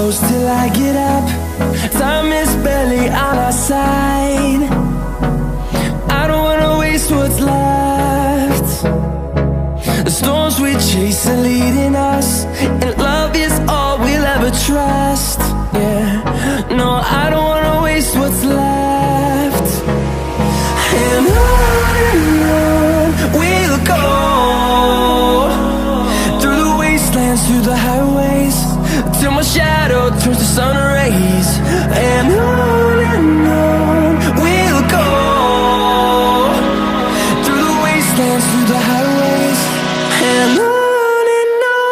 close till I get up. Time is barely on our side. I don't wanna waste what's left. The storms we chase are leading us, and love is all we'll ever trust. Yeah, no, I don't wanna waste what's left. And on we'll go, through the wastelands, through the highways, till my shadow turns to sun rays. And on we'll go, through the wastelands, through the highways, and on we'll go.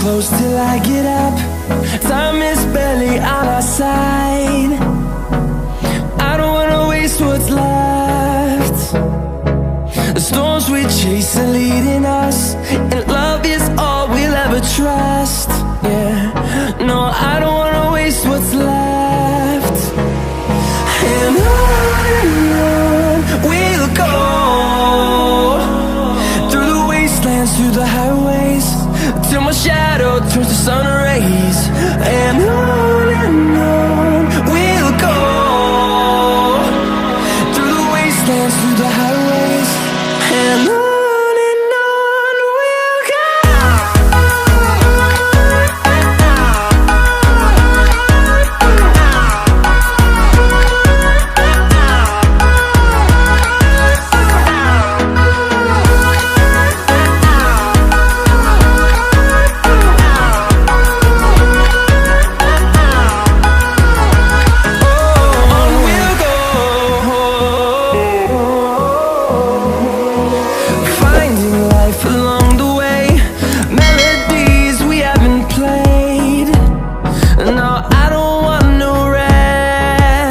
Close till I get up. Time is barely on our side. I don't wanna waste what's left. The storms we chase are leading us, and love is all we'll ever trust. Yeah, no, I don't wanna waste what's left.